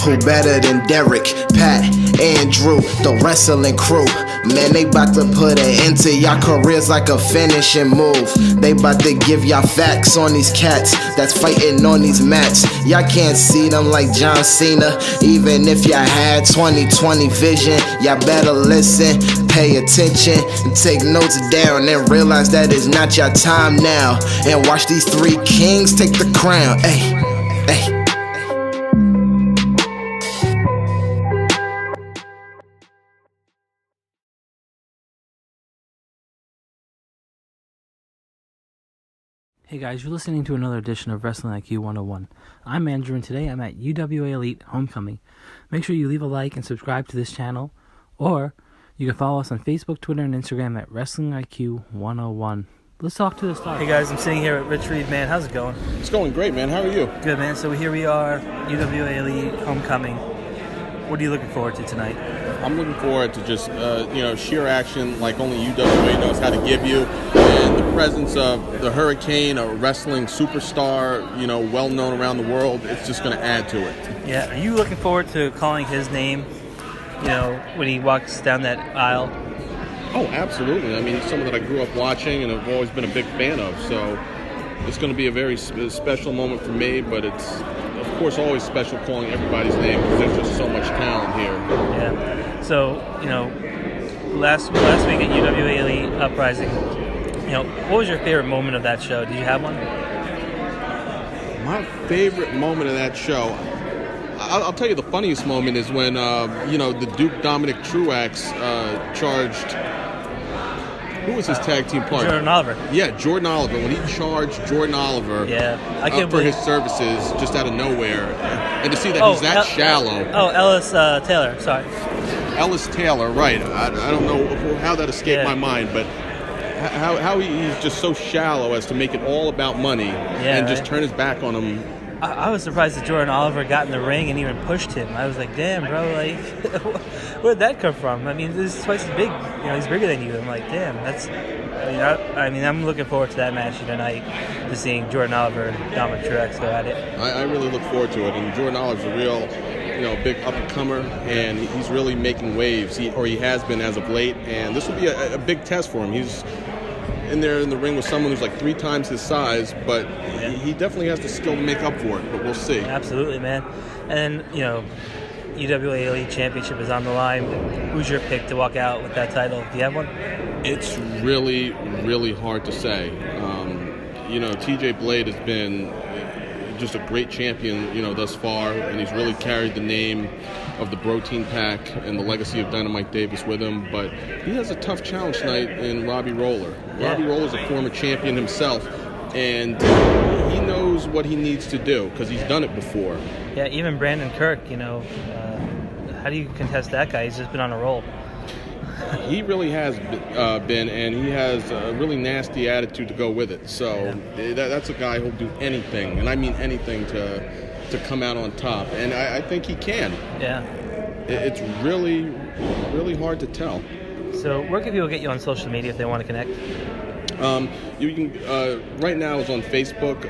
Who better than Derek, Pat, Andrew, the wrestling crew? Man, they bout to put an end to y'all careers like a finishing move. They bout to give y'all facts on these cats that's fighting on these mats. Y'all can't see them like John Cena. Even if y'all had 20/20 vision, y'all better listen, pay attention, and take notes down, and realize that it's not your time now. And watch these three kings take the crown. Hey, hey. Hey guys, you're listening to another edition of Wrestling IQ 101. I'm Andrew, and today I'm at UWA Elite Homecoming. Make sure you leave a like and subscribe to this channel, or you can follow us on Facebook, Twitter, and Instagram at Wrestling IQ 101. Let's talk to the stars. Hey guys, I'm sitting here at Rich Reed, man. How's it going? It's going great, man. How are you? Good, man. So here we are, UWA Elite Homecoming. What are you looking forward to tonight? I'm looking forward to just, sheer action like only UWA knows how to give you. And the presence of the Hurricane, a wrestling superstar, well known around the world, it's just going to add to it. Yeah. Are you looking forward to calling his name, when he walks down that aisle? Oh, absolutely. I mean, he's someone that I grew up watching and have always been a big fan of. So it's going to be a very special moment for me, but it's, of course, always special calling everybody's name because there's just so much talent here. Yeah. So, last week at UWA Elite Uprising, what was your favorite moment of that show? Did you have one? My favorite moment of that show, I'll tell you the funniest moment is when, the Duke Dominic Truax charged, who was his tag team partner? Jordan Oliver. Yeah, Jordan Oliver. When he charged Jordan Oliver for his services just out of nowhere. And to see that he's that shallow. Oh, Ellis Taylor, sorry. Ellis Taylor, right. I don't know how that escaped my mind, but how he's just so shallow as to make it all about money and just turn his back on him. I was surprised that Jordan Oliver got in the ring and even pushed him. I was like, damn, bro, like, where'd that come from? I mean, this is twice as big. He's bigger than you. I'm like, damn, that's... I'm looking forward to that match tonight, to seeing Jordan Oliver and Dominic Truax go at it. I really look forward to it. And Jordan Oliver's a real... big up-and-comer, and he's really making waves, he has been as of late, and this will be a big test for him. He's in there in the ring with someone who's like 3 times his size, but he definitely has the skill to make up for it, but we'll see. Absolutely, man. And, UWA Elite Championship is on the line. Who's your pick to walk out with that title? Do you have one? It's really, really hard to say. TJ Blade has been just a great champion, thus far, and he's really carried the name of the Bro Team Pack and the legacy of Dynamite Davis with him, but he has a tough challenge tonight in Robbie Roller. Yeah. Robbie Roller's a former champion himself, and he knows what he needs to do because he's done it before. Yeah, even Brandon Kirk, how do you contest that guy? He's just been on a roll. He really has been, and he has a really nasty attitude to go with it. So that's a guy who'll do anything, and I mean anything, to come out on top. And I think he can. Yeah. It's really, really hard to tell. So where can people get you on social media if they want to connect? You can right now it's on Facebook.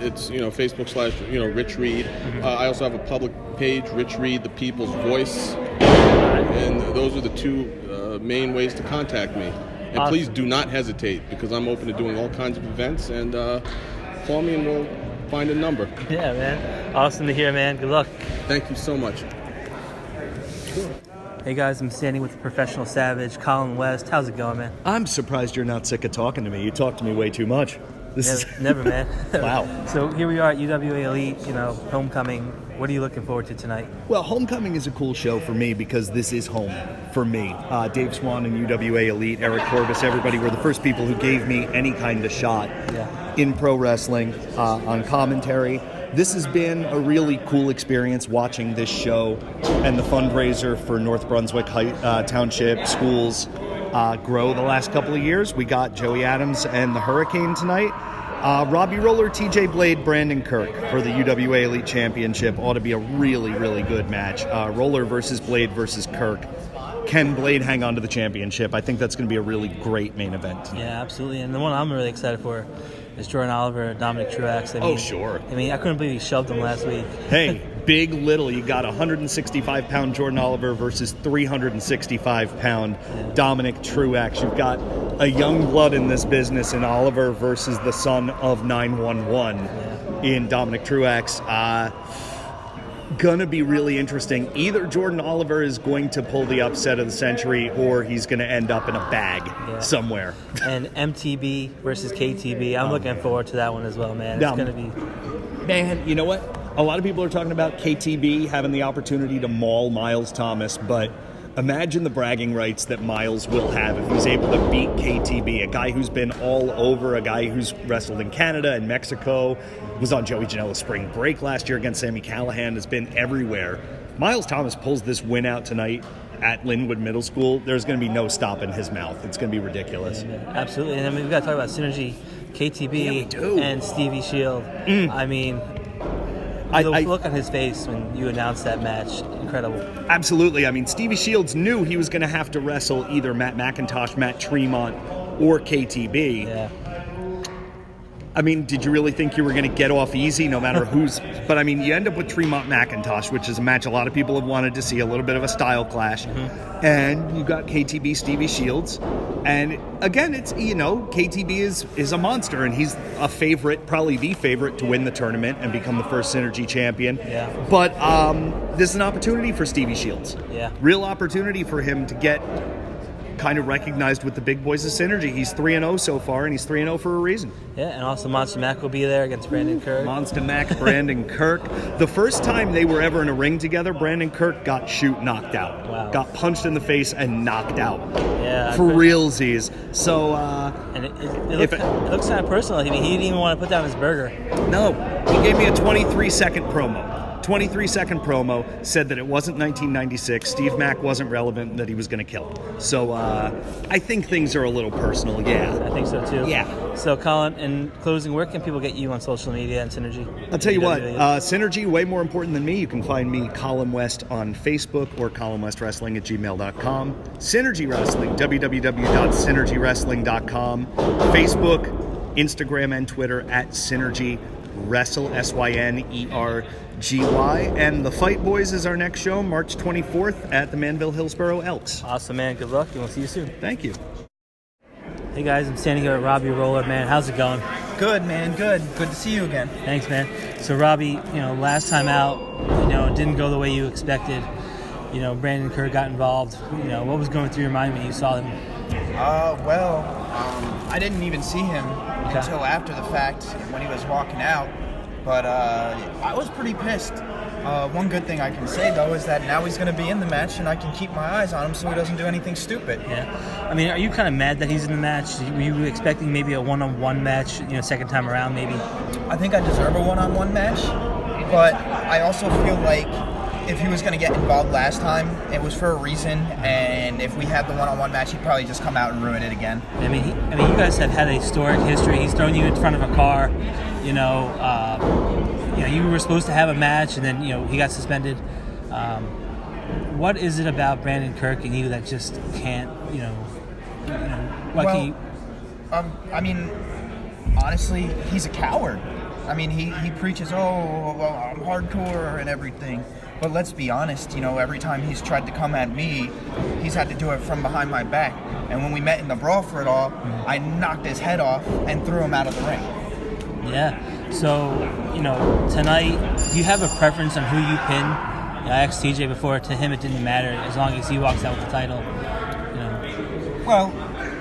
It's Facebook / Rich Reed. Mm-hmm. I also have a public page, Rich Reed, the People's Voice, and those are the 2 main ways to contact me. And awesome. Please do not hesitate, because I'm open to doing all kinds of events, and call me and we'll find a number. Yeah, man. Awesome to hear, man. Good luck. Thank you so much. Hey guys, I'm standing with the Professional Savage, Colin West. How's it going, man? I'm surprised you're not sick of talking to me. You talk to me way too much. Never, man. Wow. So here we are at UWA Elite, Homecoming. What are you looking forward to tonight? Well, Homecoming is a cool show for me because this is home for me. Dave Swan and UWA Elite, Eric Corbus, everybody were the first people who gave me any kind of shot in pro wrestling, on commentary. This has been a really cool experience watching this show and the fundraiser for North Brunswick Township schools grow the last couple of years. We got Joey Adams and the Hurricane tonight. Robbie Roller, TJ Blade, Brandon Kirk for the UWA Elite Championship ought to be a really, really good match. Roller versus Blade versus Kirk. Can Blade hang on to the championship? I think that's going to be a really great main event. Yeah, absolutely. And the one I'm really excited for is Jordan Oliver, Dominic Truax. Oh, sure. I couldn't believe he shoved him last week. Hey, big, little. You got 165-pound Jordan Oliver versus 365-pound Dominic Truax. You've got a young blood in this business in Oliver versus the son of 911 in Dominic Truax. Gonna be really interesting. Either Jordan Oliver is going to pull the upset of the century, or he's going to end up in a bag somewhere. And MTB versus KTB. I'm looking forward to that one as well, man. It's going to be... Man, you know what? A lot of people are talking about KTB having the opportunity to maul Miles Thomas, but imagine the bragging rights that Miles will have if he's able to beat KTB, a guy who's been all over, a guy who's wrestled in Canada and Mexico, was on Joey Janela's spring break last year against Sami Callihan, has been everywhere. Miles Thomas pulls this win out tonight at Linwood Middle School. There's going to be no stopping his mouth. It's going to be ridiculous. Yeah, absolutely. And then we've got to talk about synergy, KTB and Stevie Shield. I mean... The look on his face when you announced that match, incredible. Absolutely. I mean, Stevie Shields knew he was going to have to wrestle either Matt McIntosh, Matt Tremont, or KTB. Yeah. I mean, did you really think you were going to get off easy no matter who's... But, I mean, you end up with Tremont McIntosh, which is a match a lot of people have wanted to see, a little bit of a style clash. Mm-hmm. And you got KTB, Stevie Shields. And, again, it's, you know, KTB is a monster, and he's a favorite, probably the favorite, to win the tournament and become the first Synergy champion. Yeah. But this is an opportunity for Stevie Shields. Yeah. Real opportunity for him to get kind of recognized with the big boys of Synergy. He's 3-0 so far, and he's 3-0 for a reason. Yeah, and also Monster Mac will be there against Brandon Kirk. Monster Mac, Brandon Kirk. The first time they were ever in a ring together, Brandon Kirk got knocked out. Wow. Got punched in the face and knocked out. Yeah. For realsies. So, and it looks kind of personal. I mean, he didn't even want to put down his burger. No. He gave me a 23-second promo. 23-second promo, said that it wasn't 1996, Steve Mack wasn't relevant, that he was going to kill him. So I think things are a little personal, I think so too. Yeah. So Colin, in closing, where can people get you on social media and Synergy? I'll tell you what, Synergy, way more important than me. You can find me, Colin West, on Facebook or colinwestwrestling@gmail.com. Synergy Wrestling, www.synergywrestling.com. Facebook, Instagram, and Twitter @Synergy Wrestle, SYNERGY. And the Fight Boys is our next show, March 24th at the Manville Hillsborough Elks. Awesome, man. Good luck, and we'll see you soon. Thank you. Hey, guys. I'm standing here at Robbie Roller, man. How's it going? Good, man. Good to see you again. Thanks, man. So, Robbie, last time out, it didn't go the way you expected. Brandon Kirk got involved. What was going through your mind when you saw him? I didn't even see him until after the fact when he was walking out. But I was pretty pissed. One good thing I can say, though, is that now he's going to be in the match, and I can keep my eyes on him so he doesn't do anything stupid. Yeah. I mean, are you kind of mad that he's in the match? Were you expecting maybe a one-on-one match, second time around, maybe? I think I deserve a one-on-one match, but I also feel like if he was going to get involved last time, it was for a reason, and if we had the one-on-one match, he'd probably just come out and ruin it again. I mean, you guys have had a historic history. He's thrown you in front of a car. You were supposed to have a match, and then he got suspended. What is it about Brandon Kirk and you that just can't? I mean, honestly, he's a coward. I mean, he preaches, I'm hardcore and everything. But let's be honest, every time he's tried to come at me, he's had to do it from behind my back. And when we met in the brawl for it all, I knocked his head off and threw him out of the ring. Yeah. So, tonight, do you have a preference on who you pin? I asked TJ before. To him, it didn't matter as long as he walks out with the title. Well,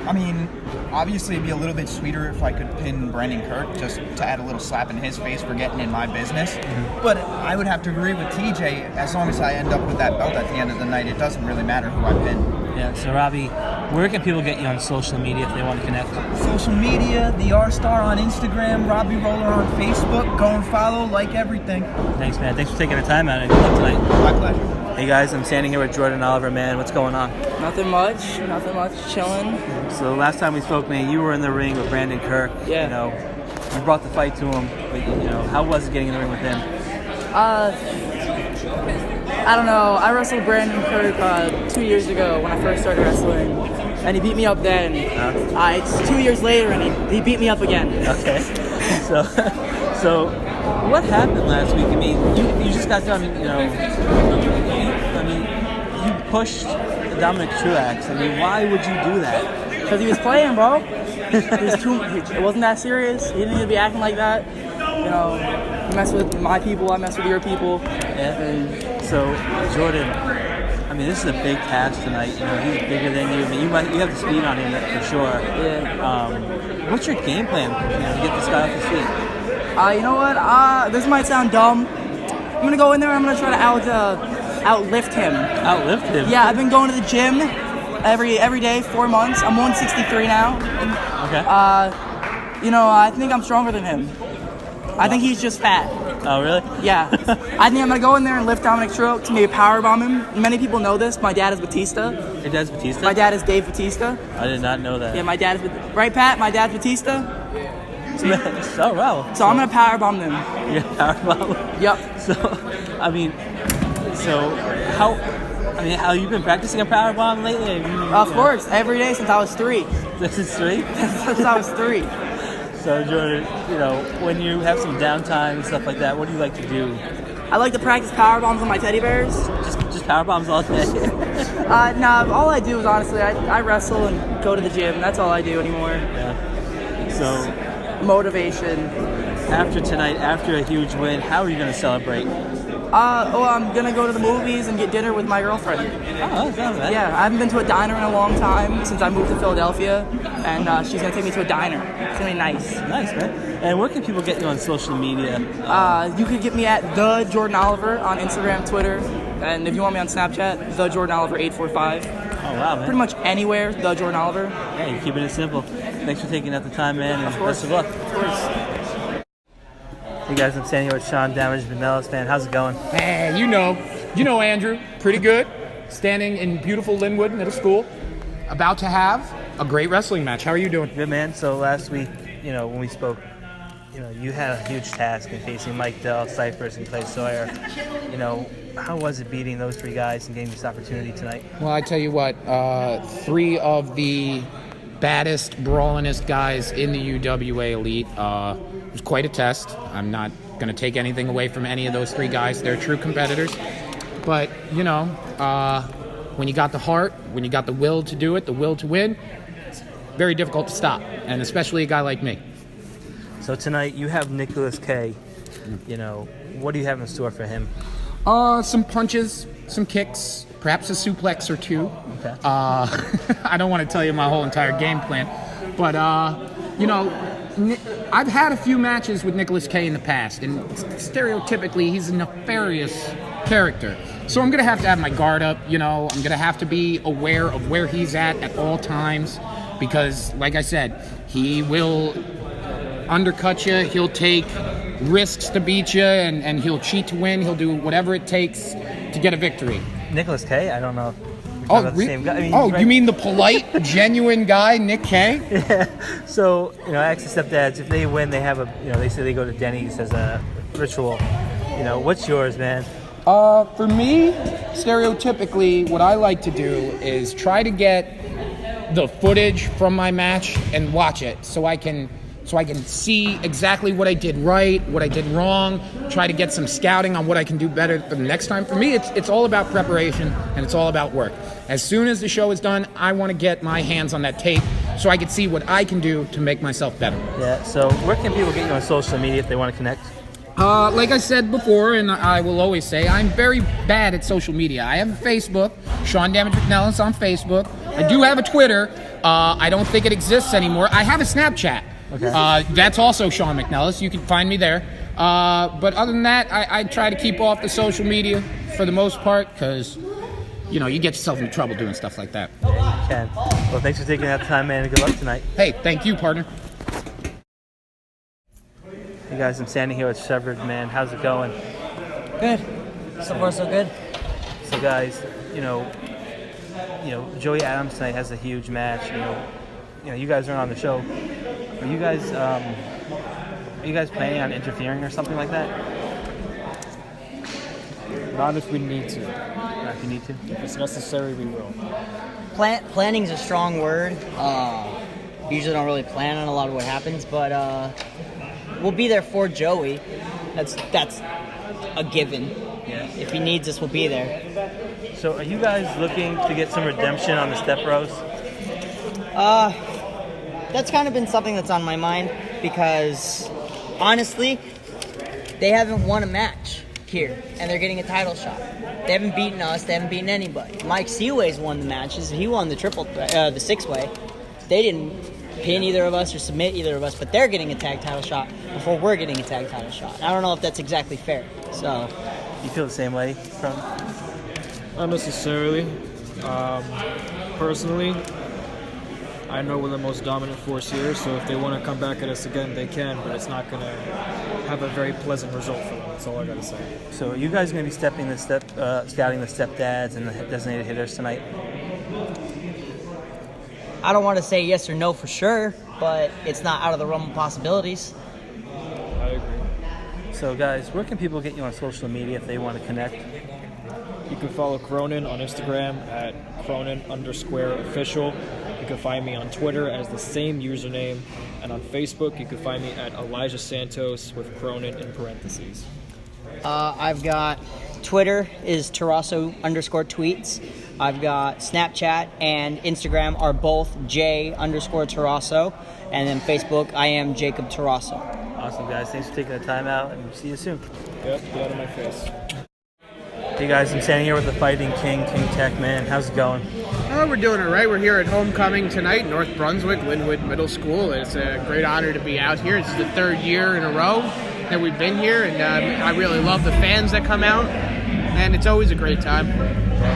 I mean, obviously it'd be a little bit sweeter if I could pin Brandon Kirk just to add a little slap in his face for getting in my business. Mm-hmm. But I would have to agree with TJ, as long as I end up with that belt at the end of the night, it doesn't really matter who I pin. Yeah, so Robbie, where can people get you on social media if they want to connect? Social media, the R-Star on Instagram, Robbie Roller on Facebook. Go and follow, like everything. Thanks, man. Thanks for taking the time out and good luck tonight. My pleasure. Hey guys, I'm standing here with Jordan Oliver, man. What's going on? Nothing much, chilling. So last time we spoke, man, you were in the ring with Brandon Kirk. Yeah. You brought the fight to him, but how was it getting in the ring with him? I don't know. I wrestled Brandon Kirk 2 years ago when I first started wrestling, and he beat me up then. It's 2 years later, and he beat me up again. Okay. So what happened last week? I mean, you just got done, you pushed Dominic Truax. I mean, why would you do that? Because he was playing, bro. It wasn't that serious. He didn't need to be acting like that. You know, you mess with my people, I mess with your people. Yeah. And so, Jordan, I mean, this is a big task tonight. You know, he's bigger than you. I mean, you have the speed on him for sure. Yeah. What's your game plan, to get this guy off his feet? You know what? This might sound dumb. I'm gonna go in there. I'm gonna try to outlift him. Outlift him? Yeah, I've been going to the gym every day, 4 months. I'm 163 now. Okay. I think I'm stronger than him. I think he's just fat. Oh, really? Yeah. I think I'm gonna go in there and lift Dominic Truax to maybe powerbomb him. Many people know this. My dad is Batista. Your dad's Batista? My dad is Dave Batista. I did not know that. Yeah, my dad is right, Pat. My dad's Batista. Oh, wow. So I'm gonna powerbomb them. Yeah, powerbomb. Yep. So, how you been practicing a powerbomb lately? Of course, every day since I was 3. This is 3? Since I was 3. So, Jordan, when you have some downtime and stuff like that, what do you like to do? I like to practice power bombs on my teddy bears. Just power bombs all day? Nah, all I do is honestly, I wrestle and go to the gym. That's all I do anymore. Yeah. So, motivation. After tonight, after a huge win, how are you going to celebrate? I'm going to go to the movies and get dinner with my girlfriend. Oh, that's not bad. Yeah, I haven't been to a diner in a long time since I moved to Philadelphia, and she's going to take me to a diner. It's going to be nice. Nice, man. And where can people get you on social media? You can get me at The Jordan Oliver on Instagram, Twitter, and if you want me on Snapchat, The Jordan Oliver 845. Oh, wow, man. Pretty much anywhere, The Jordan Oliver. Yeah, you're keeping it simple. Thanks for taking out the time, man, and Of course. best of luck. Of course. Hey guys, I'm standing here with Sean Damage Vanellis, man. How's it going? Hey, you know Andrew, pretty good. Standing in beautiful Linwood Middle School, about to have a great wrestling match. How are you doing? Good, man. So last week, when we spoke, you had a huge task in facing Mike Dell, Cyphers, and Clay Sawyer. How was it beating those 3 guys and getting this opportunity tonight? Well, I tell you what, 3 of the baddest, brawlingest guys in the UWA Elite. It was quite a test. I'm not going to take anything away from any of those 3 guys. They're true competitors. But, when you got the heart, when you got the will to do it, the will to win, it's very difficult to stop, and especially a guy like me. So tonight you have Nicholas K. What do you have in store for him? Some punches, some kicks, perhaps a suplex or 2. Okay. I don't want to tell you my whole entire game plan, but I've had a few matches with Nicholas K in the past, and stereotypically he's a nefarious character. So I'm gonna have to have my guard up. I'm gonna have to be aware of where he's at all times, because, like I said, he will undercut you. He'll take risks to beat you, and he'll cheat to win. He'll do whatever it takes to get a victory. Nicholas K? I don't know. Same guy. Right? You mean the polite, genuine guy, Nick K? Yeah. So, Hitters The Stepdads, if they win, they have they say they go to Denny's as a ritual. What's yours, man? For me, stereotypically, what I like to do is try to get the footage from my match and watch it so I can see exactly what I did right, what I did wrong, try to get some scouting on what I can do better for the next time. For me, it's all about preparation, and it's all about work. As soon as the show is done, I want to get my hands on that tape so I can see what I can do to make myself better. Yeah, so where can people get you on social media if they want to connect? Like I said before, and I will always say, I'm very bad at social media. I have a Facebook, Sean Damage McNellis on Facebook. I do have a Twitter. I don't think it exists anymore. I have a Snapchat. Okay. That's also Sean McNellis. You can find me there. But other than that, I try to keep off the social media for the most part, because, you get yourself into trouble doing stuff like that. Yeah, you can. Well, thanks for taking that time, man, and good luck tonight. Hey, thank you, partner. Hey guys, I'm standing here with Severed, man. How's it going? Good. So far, so good. So guys, Joey Adams tonight has a huge match. You guys aren't on the show. Are you guys planning on interfering or something like that? Not if we need to. Not if you need to. If it's necessary, we will. Planning's a strong word. Usually don't really plan on a lot of what happens, but we'll be there for Joey. That's a given. Yeah. If he needs us, we'll be there. So are you guys looking to get some redemption on the step bros? That's kind of been something that's on my mind because, honestly, they haven't won a match here, and they're getting a title shot. They haven't beaten us. They haven't beaten anybody. Mike Seaway's won the matches. He won the six-way. They didn't pin either of us or submit either of us, but they're getting a tag title shot before we're getting a tag title shot. I don't know if that's exactly fair. So, You feel the same way? Not necessarily. Personally, I know we're the most dominant force here, so if they want to come back at us again, they can, but it's not going to have a very pleasant result for them. That's all I got to say. So are you guys going to be scouting the stepdads and the designated hitters tonight? I don't want to say yes or no for sure, but it's not out of the realm of possibilities. I agree. So guys, where can people get you on social media if they want to connect? You can follow Cronin on Instagram at Cronin_official. You can find me on Twitter as the same username. And on Facebook, you can find me at Elijah Santos with Cronin in parentheses. I've got Twitter is Tarasso_tweets. I've got Snapchat and Instagram are both J_Tarasso. And then Facebook, I am Jacob Tarasso. Awesome, guys. Thanks for taking the time out, and see you soon. Yep, blood on my face. Hey guys, I'm standing here with the Fighting King, King Tech, man. How's it going? Oh, we're doing all right. We're here at homecoming tonight, North Brunswick, Linwood Middle School. It's a great honor to be out here. It's the third year in a row that we've been here, and I really love the fans that come out, and it's always a great time.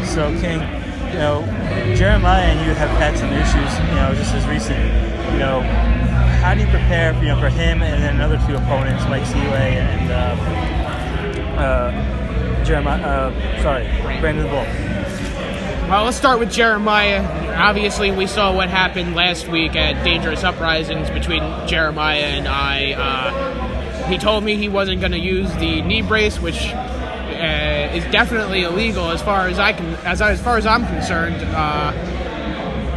So, King, Jeremiah and you have had some issues, just as recent. How do you prepare, for him and then another two opponents, Mike Seaway and Brandon the Bull? Well, let's start with Jeremiah. Obviously, we saw what happened last week at Dangerous Uprisings between Jeremiah and I. He told me he wasn't going to use the knee brace, which is definitely illegal as far as I'm concerned.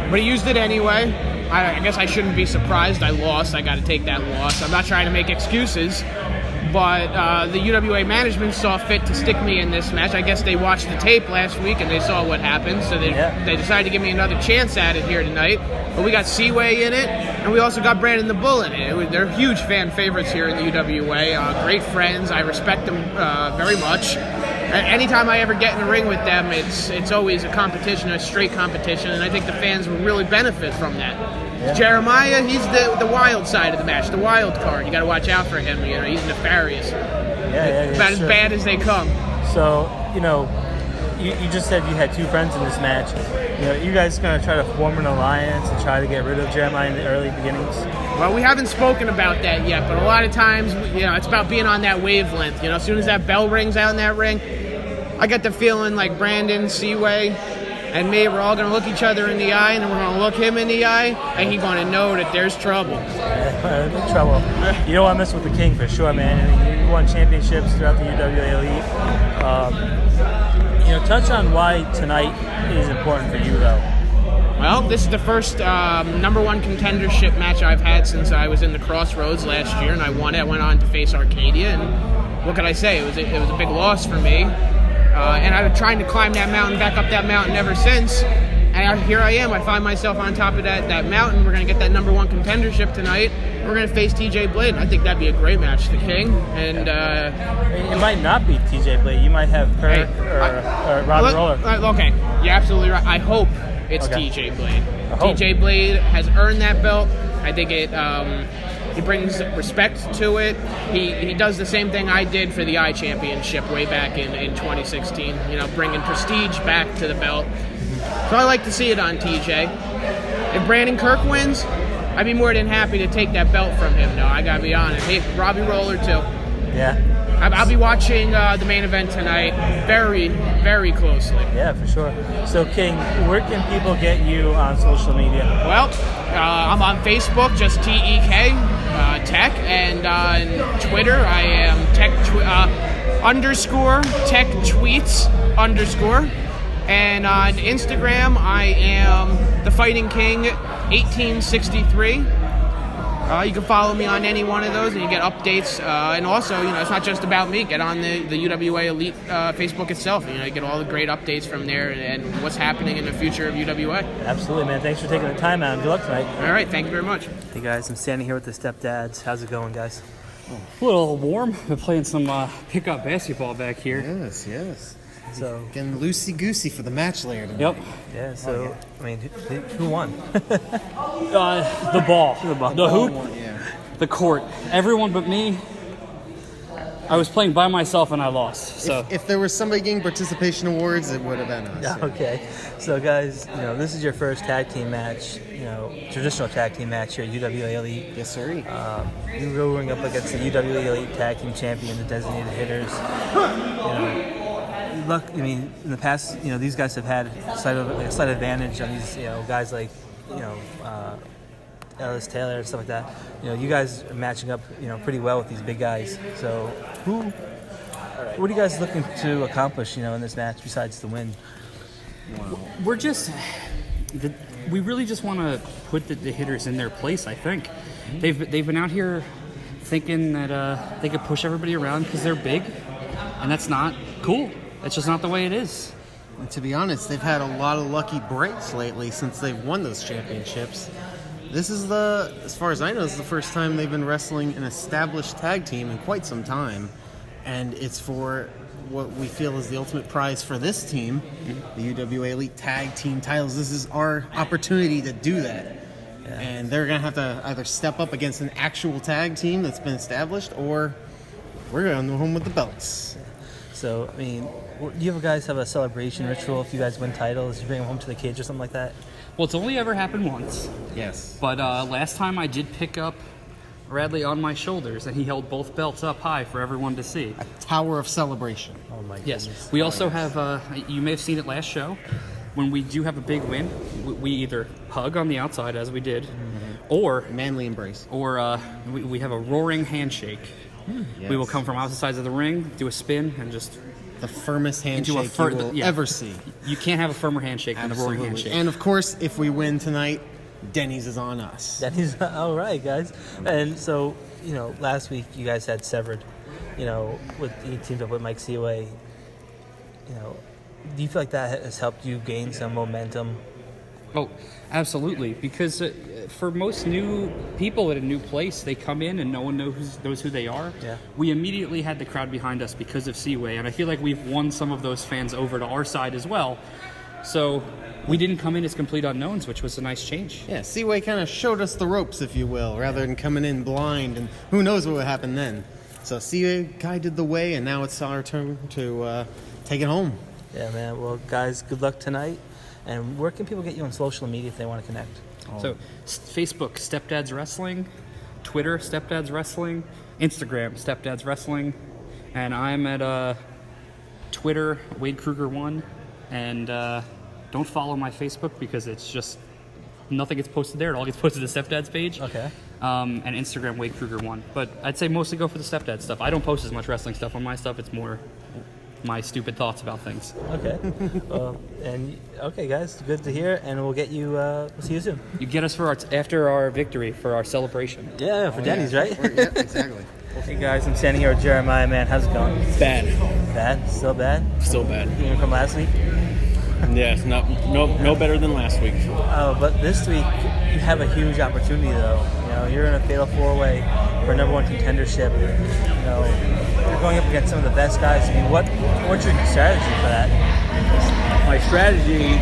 But he used it anyway. I guess I shouldn't be surprised. I lost. I got to take that loss. I'm not trying to make excuses. But the UWA management saw fit to stick me in this match. I guess they watched the tape last week and they saw what happened, so they decided to give me another chance at it here tonight. But we got Seaway in it, and we also got Brandon the Bull in it. They're huge fan favorites here in the UWA. Great friends. I respect them very much. Anytime I ever get in the ring with them, it's always a competition, a straight competition, and I think the fans will really benefit from that. Yeah. Jeremiah, he's the wild side of the match, the wild card. You got to watch out for him. He's nefarious. About as bad as they come. So, you just said you had two friends in this match. You guys going to try to form an alliance and try to get rid of Jeremiah in the early beginnings? Well, we haven't spoken about that yet, but a lot of times, it's about being on that wavelength. As soon as that bell rings out in that ring, I get the feeling like Brandon, Seaway, and me, we're all going to look each other in the eye, and then we're going to look him in the eye, and he's going to know that there's trouble. Big trouble. You don't want to mess with the King for sure, man. You won championships throughout the UWA Elite. Touch on why tonight is important for you, though. Well, this is the first number one contendership match I've had since I was in the Crossroads last year, and I won it. I went on to face Arcadia, and what can I say? It was a big loss for me. And I've been trying to climb that mountain, back up that mountain ever since. And here I am. I find myself on top of that mountain. We're going to get that number one contendership tonight. We're going to face TJ Blade. I think that'd be a great match, the King. And it might not be TJ Blade. You might have Kirk or Robbie Roller. Okay, you're absolutely right. I hope it's TJ Blade. TJ Blade has earned that belt. I think he brings respect to it. He does the same thing I did for the I Championship way back in 2016, bringing prestige back to the belt. So I like to see it on TJ. If Brandon Kirk wins, I'd be more than happy to take that belt from him. No, I got to be honest. Hey, Robbie Roller too. Yeah. I'll be watching the main event tonight very, very closely. Yeah, for sure. So, King, where can people get you on social media? Well, I'm on Facebook, just TEK, Tech, and on Twitter, I am Tech Tweets _. And on Instagram, I am The Fighting King 1863. you can follow me on any one of those, and you get updates. And also, it's not just about me. Get on the UWA Elite Facebook itself. You get all the great updates from there and what's happening in the future of UWA. Absolutely, man. Thanks for taking the time out. Good luck tonight. All right, thank you very much. Hey guys, I'm standing here with the Stepdads. How's it going, guys? A little warm. We're playing some pickup basketball back here. Yes. So getting loosey-goosey for the match later tonight. Yep. Yeah, so, I mean, who won? The ball. The hoop. The court. Everyone but me. I was playing by myself and I lost. So if there was somebody getting participation awards, it would have been us. Yeah, okay. So, guys, this is your first tag team match, traditional tag team match here at UWA Elite. Yes, sir. You're going up against the UWA Elite tag team champion, the designated hitters. In the past, these guys have had a slight advantage on these, guys like, Ellis Taylor and stuff like that. You guys are matching up, pretty well with these big guys. So, what are you guys looking to accomplish, in this match besides the win? we're just we really just want to put the hitters in their place. I think they've been out here thinking that they could push everybody around because they're big, and that's not cool. That's just not the way it is. And to be honest, they've had a lot of lucky breaks lately since they've won those championships. This is as far as I know, this is the first time they've been wrestling an established tag team in quite some time. And it's for what we feel is the ultimate prize for this team, the UWA Elite Tag Team titles. This is our opportunity to do that. Yeah. And they're going to have to either step up against an actual tag team that's been established, or we're going to go home with the belts. So, I mean, do you guys have a celebration ritual if you guys win titles? You bring them home to the kids or something like that? Well, it's only ever happened once. Yes. But last time I did pick up Radley on my shoulders, and he held both belts up high for everyone to see. A tower of celebration. Oh, my goodness. Yes. We also have, you may have seen it last show, when we do have a big win, we either hug on the outside, as we did, or... manly embrace. Or we have a roaring handshake. Yes. We will come from opposite sides of the ring, do a spin, and just... the firmest handshake you will ever see. You can't have a firmer handshake than the roaring handshake. And, of course, if we win tonight, Denny's is on us. Denny's, all right, guys. And so, last week you guys had severed, with you teamed up with Mike Seaway. Do you feel like that has helped you gain some momentum? Oh, absolutely. Because for most new people at a new place, they come in and no one knows who they are. Yeah. We immediately had the crowd behind us because of Seaway, and I feel like we've won some of those fans over to our side as well. So we didn't come in as complete unknowns, which was a nice change. Yeah, Seaway kind of showed us the ropes, if you will, rather than coming in blind, and who knows what would happen then. So Seaway guided the way, and now it's our turn to take it home. Yeah, man. Well, guys, good luck tonight. And where can people get you on social media if they want to connect? So Facebook, Stepdads Wrestling, Twitter, Stepdads Wrestling, Instagram, Stepdads Wrestling, and I'm at Twitter, Wade Kruger 1, and don't follow my Facebook because it's just nothing gets posted there. It all gets posted to the Stepdads page. Okay. And Instagram, Wade Kruger 1. But I'd say mostly go for the Stepdad stuff. I don't post as much wrestling stuff on my stuff. It's more my stupid thoughts about things. Okay. Okay, guys, good to hear, and we'll get you. We'll see you soon. You get us for after our victory for our celebration. Yeah, for Denny's, right? Yeah, exactly. Hey guys, I'm standing here with Jeremiah. Man, how's it going? Bad. Bad? Still bad? Still bad. You from last week? Yeah, no better than last week. Oh, but this week you have a huge opportunity, though. You're in a fatal four-way for number one contendership. You're going up against some of the best guys. I mean, what's your strategy for that? My strategy,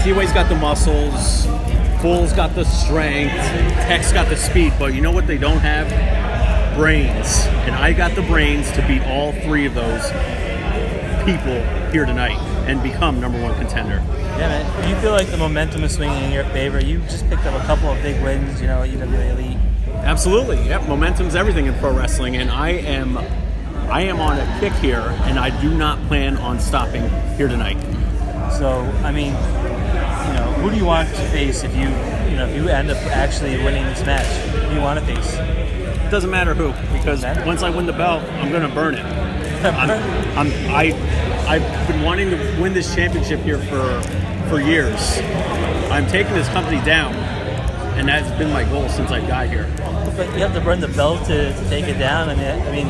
Seaway's got the muscles, Bull's got the strength, Tech's got the speed, but you know what they don't have? Brains. And I got the brains to beat all three of those people here tonight and become number one contender. Yeah, man. Do you feel like the momentum is swinging in your favor? You just picked up a couple of big wins, at UWA Elite. Absolutely. Yep. Momentum's everything in pro wrestling, and I am on a kick here, and I do not plan on stopping here tonight. So, I mean, who do you want to face if you end up actually winning this match? Who do you want to face? It doesn't matter who, because once I win the belt, I'm going to burn it. I've been wanting to win this championship here for years. I'm taking this company down, and that's been my goal since I got here. But you have to burn the belt to take it down. I mean,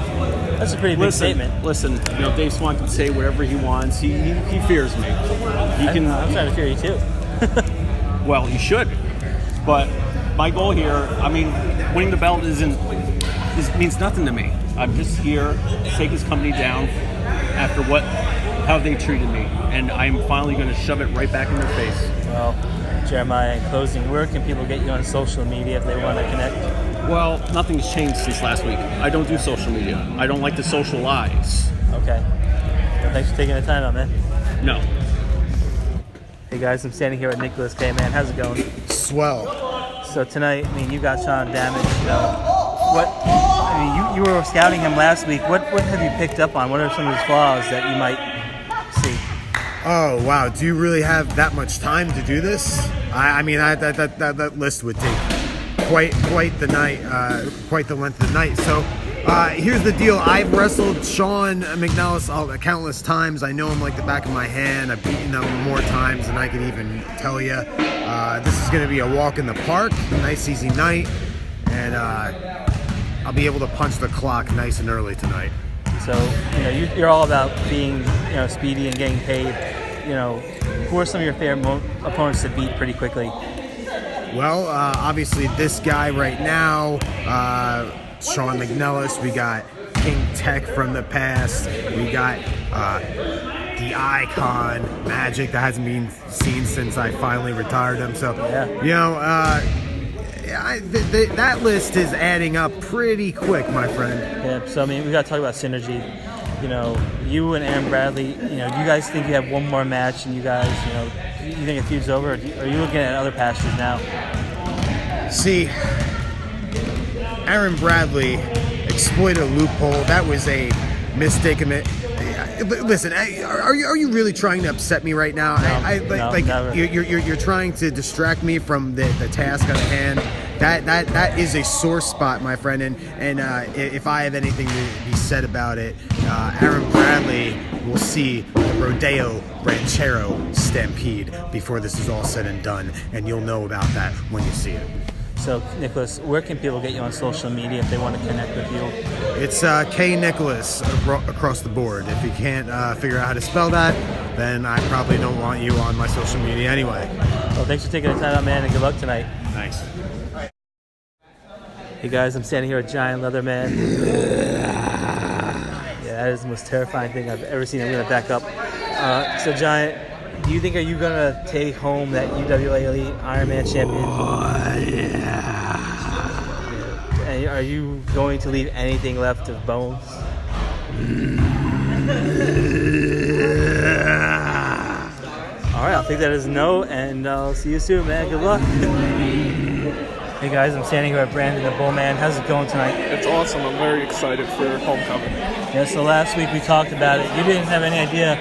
that's a pretty big statement. Listen, you know, Dave Swan can say whatever he wants. He fears me. I'm trying to fear you too. Well, you should. But my goal here, I mean, winning the belt means nothing to me. I'm just here to take his company down after how they treated me, and I'm finally going to shove it right back in their face. Well, Jeremiah, in closing, where can people get you on social media if they want to connect? Well, nothing's changed since last week. I don't do social media. I don't like to socialize. Okay. Well, thanks for taking the time out, man. No. Hey guys, I'm standing here with Nicholas K. Man, how's it going? Swell. So tonight, I mean, you got Sean damaged. You were scouting him last week. What have you picked up on? What are some of his flaws that you might see? Oh wow! Do you really have that much time to do this? I mean, that list would take quite the night, quite the length of the night. So here's the deal: I've wrestled Sean McNellis countless times. I know him like the back of my hand. I've beaten him more times than I can even tell you. This is going to be a walk in the park, a nice easy night, and I'll be able to punch the clock nice and early tonight. So, you're all about being, speedy and getting paid. Who are some of your favorite opponents to beat pretty quickly? Well, obviously this guy right now, Sean McNellis. We got King Tech from the past. We got the Icon Magic that hasn't been seen since I finally retired him. So, that list is adding up pretty quick, my friend. Yeah, so we got to talk about synergy. You and Aaron Bradley, do you guys think you have one more match and you guys, you think a feud's over, or are you looking at other pastures now? See, Aaron Bradley exploited a loophole. That was a mistake. Listen, are you really trying to upset me right now? No, never. You're trying to distract me from the task on hand. That is a sore spot, my friend. And if I have anything to be said about it, Aaron Bradley will see the Rodeo Ranchero Stampede before this is all said and done, and you'll know about that when you see it. So, Nicholas, where can people get you on social media if they want to connect with you? It's K Nicholas across the board. If you can't figure out how to spell that, then I probably don't want you on my social media anyway. Well, thanks for taking the time out, man, and good luck tonight. Thanks. Hey guys, I'm standing here with Giant Leatherman. Yeah, that is the most terrifying thing I've ever seen. I'm going to back up. So, Giant, do you think are you going to take home that UWA Elite Ironman champion? And are you going to leave anything left of bones? All right, I'll take that as a no, and I'll see you soon, man. Good luck. Hey guys, I'm standing here with Brandon the Bullman. How's it going tonight? It's awesome. I'm very excited for homecoming. Yeah, so last week we talked about it. You didn't have any idea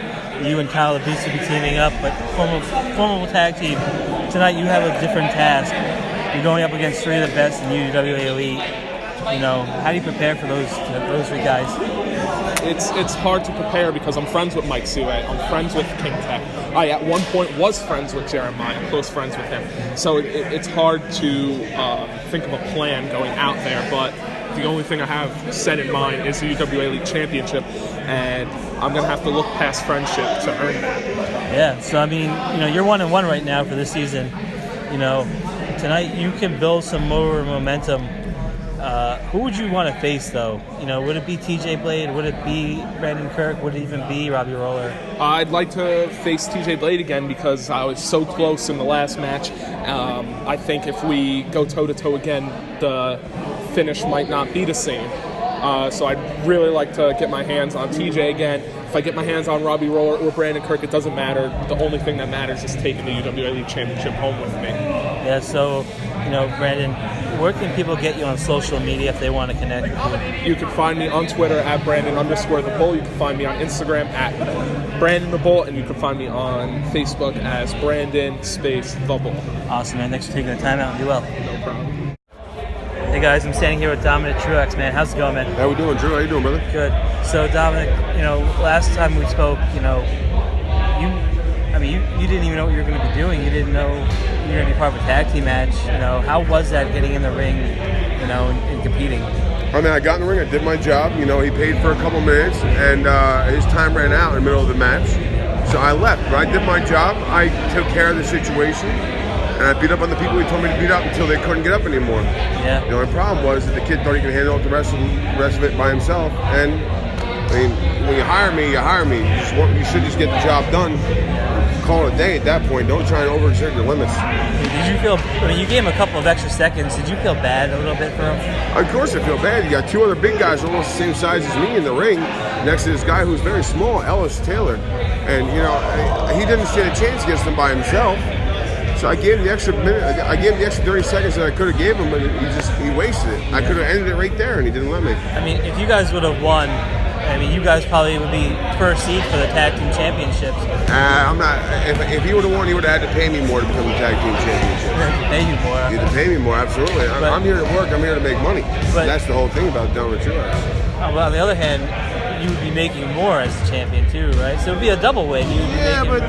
you and Kyle the Beast would be teaming up, but formidable tag team. Tonight you have a different task. You're going up against three of the best in UWA Elite. How do you prepare for those three guys? It's hard to prepare because I'm friends with Mike Suet. I'm friends with King Tech. I at one point was friends with Jeremiah, close friends with him. So it's hard to think of a plan going out there, but the only thing I have set in mind is the UWA Elite Championship, and I'm going to have to look past friendship to earn that. Yeah, so you're 1-1 right now for this season. Tonight you can build some more momentum. Who would you want to face, though? Would it be TJ Blade? Would it be Brandon Kirk? Would it even be Robbie Roller? I'd like to face TJ Blade again because I was so close in the last match. I think if we go toe-to-toe again, the finish might not be the same. So I'd really like to get my hands on TJ again. If I get my hands on Robbie Roller or Brandon Kirk, it doesn't matter. The only thing that matters is taking the UWA Elite Championship home with me. Yeah, so, Brandon, where can people get you on social media if they want to connect with you? You can find me on Twitter at Brandon_the Bull. You can find me on Instagram at Brandon the Bull, and you can find me on Facebook as Brandon_the Bull. Awesome, man. Thanks for taking the time out and do well. No problem. Hey guys, I'm standing here with Dominic Truex, man. How's it going, man? How we doing, Drew? How you doing, brother? Good. So, Dominic, last time we spoke, you didn't even know what you were going to be doing. You didn't know you were going to be part of a tag team match. How was that getting in the ring, and competing? I mean, I got in the ring, I did my job. He paid for a couple minutes, and his time ran out in the middle of the match. So I left, but I did my job. I took care of the situation, and I beat up on the people who told me to beat up until they couldn't get up anymore. Yeah. The only problem was that the kid thought he could handle the rest of it by himself. And I mean, when you hire me, you hire me. You should just get the job done. Call it a day at that point. Don't try and overexert your limits. Did you feel? You gave him a couple of extra seconds. Did you feel bad a little bit for him? Of course I feel bad. You got two other big guys almost the same size as me in the ring next to this guy who's very small, Ellis Taylor. And, he didn't stand a chance against him by himself. So I gave him the extra minute. I gave him the extra 30 seconds that I could have gave him, but he wasted it. I could have ended it right there, and he didn't let me. I mean, if you guys would have won, you guys probably would be first seed for the tag team championships. I'm not. If he would have won, he would have had to pay me more to become the tag team championship. Pay you more. He had to pay me more, absolutely. I'm here to work. I'm here to make money. But that's the whole thing about Down with Truex. Well, on the other hand, you would be making more as the champion too, right? So it would be a double win. But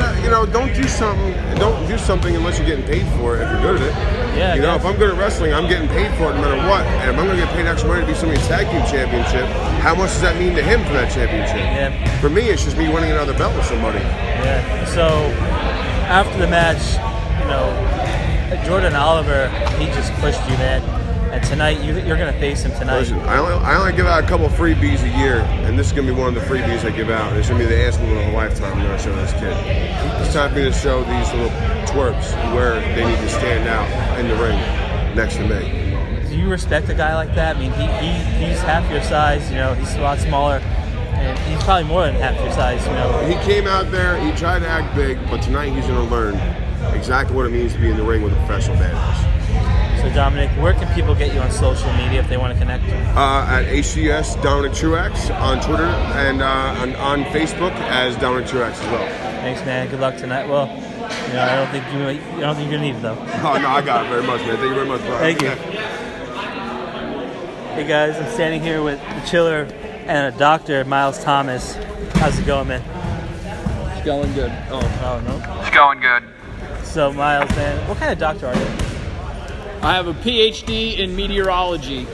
don't do something. Don't do something unless you're getting paid for it. If you're good at it. Yeah. If I'm good at wrestling, I'm getting paid for it no matter what. And if I'm going to get paid extra money to be somebody's tag team championship, how much does that mean to him for that championship? Yeah. For me, it's just me winning another belt with somebody. Yeah. So after the match, Jordan Oliver, he just pushed you, man. And tonight, you're going to face him tonight. Listen, I only give out a couple of freebies a year, and this is going to be one of the freebies I give out. It's going to be the ass movement of a lifetime when I show this kid. It's time for me to show these little twerps where they need to stand out in the ring next to me. Do you respect a guy like that? I mean, he's half your size, he's a lot smaller, and he's probably more than half your size, He came out there, he tried to act big, but tonight he's going to learn exactly what it means to be in the ring with a professional badass. So Dominic, where can people get you on social media if they want to connect? At HCS Dominic Truex on Twitter and on Facebook as Dominic Truex as well. Thanks, man. Good luck tonight. Well, I don't think you're gonna need it though. Oh no, I got it very much, man. Thank you very much, bro. Thank you. Hey guys, I'm standing here with the Chiller and a doctor, Miles Thomas. How's it going, man? It's going good. Oh no. It's going good. So Miles, man, what kind of doctor are you? I have a PhD in meteorology.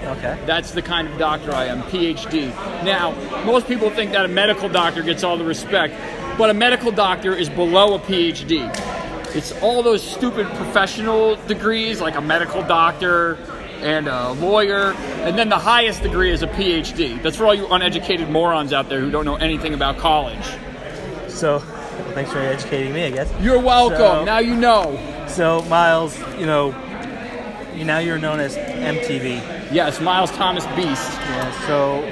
Okay. That's the kind of doctor I am, PhD. Now, most people think that a medical doctor gets all the respect, but a medical doctor is below a PhD. It's all those stupid professional degrees, like a medical doctor and a lawyer, and then the highest degree is a PhD. That's for all you uneducated morons out there who don't know anything about college. So, thanks for educating me, I guess. You're welcome. Now you know. So, Miles, now you're known as MTV. Yes, Miles Thomas Beast. Yeah, so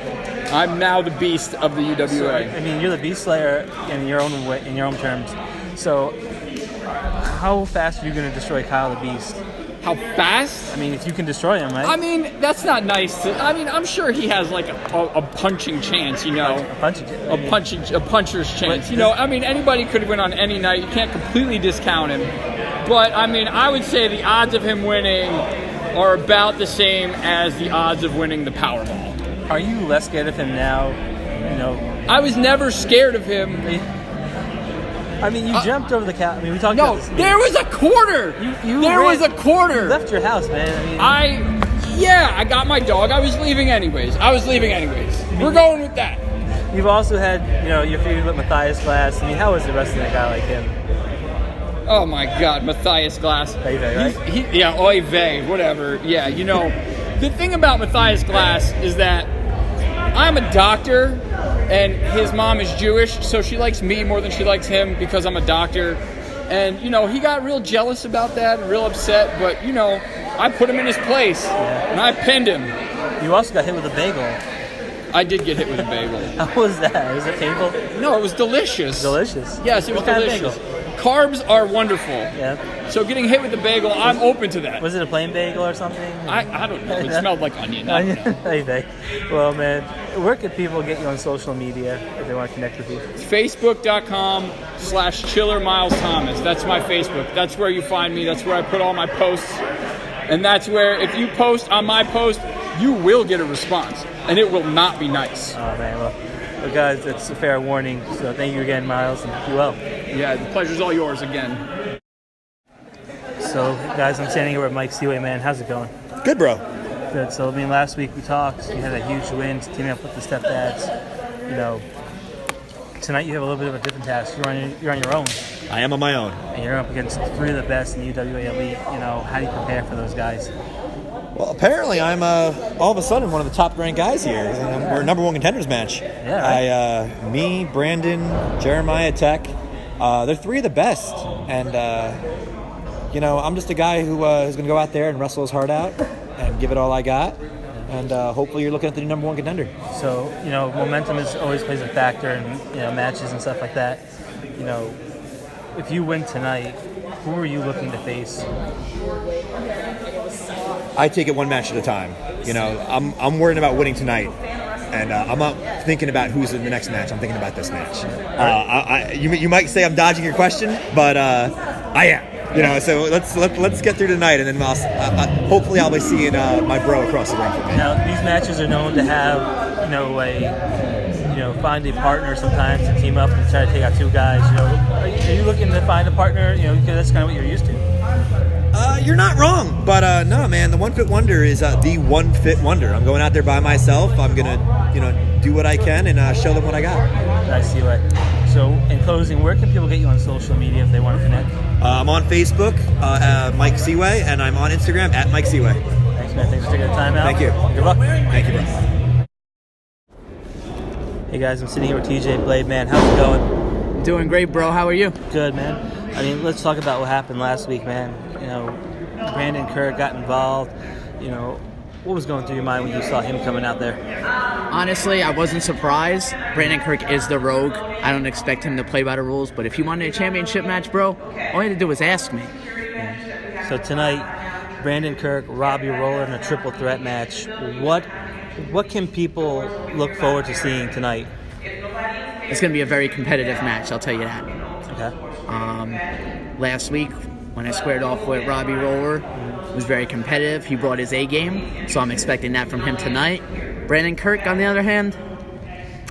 I'm now the Beast of the UWA. So, you're the Beast Slayer in your own way, in your own terms. So, how fast are you going to destroy Kyle the Beast? How fast? I mean, if you can destroy him, right? I mean, that's not nice. I'm sure he has like a punching chance, a puncher's chance. Anybody could win on any night. You can't completely discount him. But, I would say the odds of him winning are about the same as the odds of winning the Powerball. Are you less scared of him now? I was never scared of him. You jumped over the couch. We talked about this. There was a quarter! There was a quarter! You left your house, man. I got my dog. I was leaving anyways. We're going with that. You've also had, your feud with Matthias Glass. How is it wrestling a guy like him? Oh my God, Matthias Glass. Oy vey, right? Oy vey, whatever. Yeah, the thing about Matthias Glass is that I'm a doctor and his mom is Jewish, so she likes me more than she likes him because I'm a doctor. And, he got real jealous about that, real upset, but, I put him in his place and I pinned him. You also got hit with a bagel. I did get hit with a bagel. How was that? Was it painful? No, it was delicious. Delicious? Yes, it was delicious. Carbs are wonderful. Yeah. So getting hit with a bagel, I'm open to that. Was it a plain bagel or something? I don't know. It smelled like onion. I don't know. Hey, well, man, where can people get you on social media if they want to connect with you? Facebook.com/Chiller Miles Thomas. That's my Facebook. That's where you find me. That's where I put all my posts. And that's where, if you post on my post, you will get a response. And it will not be nice. Oh, man, well, But guys, it's a fair warning. So thank you again, Miles, and be well. Yeah, the pleasure's all yours again. So guys, I'm standing here with Mike Seaway, man. How's it going? Good, bro. Good. So I mean, last week we talked. You had a huge win teaming up with the Stepdads. You know, tonight you have a little bit of a different task. You're on your own. I am on my own. And you're up against three of the best in UWA Elite. You know, how do you prepare for those guys? Well, apparently I'm all of a sudden one of the top-ranked guys here. We're number one contenders match. Yeah, right. Me, Brandon, Jeremiah, Tech. They're three of the best. And, you know, I'm just a guy who's going to go out there and wrestle his heart out and give it all I got. And hopefully you're looking at the number one contender. So, you know, momentum always plays a factor in, you know, matches and stuff like that. You know, if you win tonight, who are you looking to face? I take it one match at a time. You know, I'm worrying about winning tonight, and I'm not thinking about who's in the next match. I'm thinking about this match. You might say I'm dodging your question, but I am. You know, so let's get through tonight, and then hopefully I'll be seeing my bro across the ring from me. Now, these matches are known to have, find a partner sometimes to team up and try to take out two guys. You know, are you looking to find a partner? You know, because that's kind of what you're used to. You're not wrong, but no, man, the One Fit Wonder is the One Fit Wonder. I'm going out there by myself. I'm gonna, do what I can and show them what I got. Nice, Seaway. So, in closing, where can people get you on social media if they want to connect? I'm on Facebook, Mike Seaway, and I'm on Instagram at Mike Seaway. Thanks, man. Thanks for taking the time out. Thank you. Good luck. Thank you, bro. Hey guys, I'm sitting here with TJ Blade, man. How's it going? Doing great, bro. How are you? Good, man. I mean, let's talk about what happened last week, man. You know, Brandon Kirk got involved. You know, what was going through your mind when you saw him coming out there? Honestly, I wasn't surprised. Brandon Kirk is the rogue. I don't expect him to play by the rules, but if he wanted a championship match, bro, all he had to do was ask me. Yeah. So tonight, Brandon Kirk, Robbie Roller in a triple threat match. What can people look forward to seeing tonight? It's going to be a very competitive match, I'll tell you that. Okay. Last week, when I squared off with Robbie Roller, it was very competitive. He brought his A game, so I'm expecting that from him tonight. Brandon Kirk, on the other hand,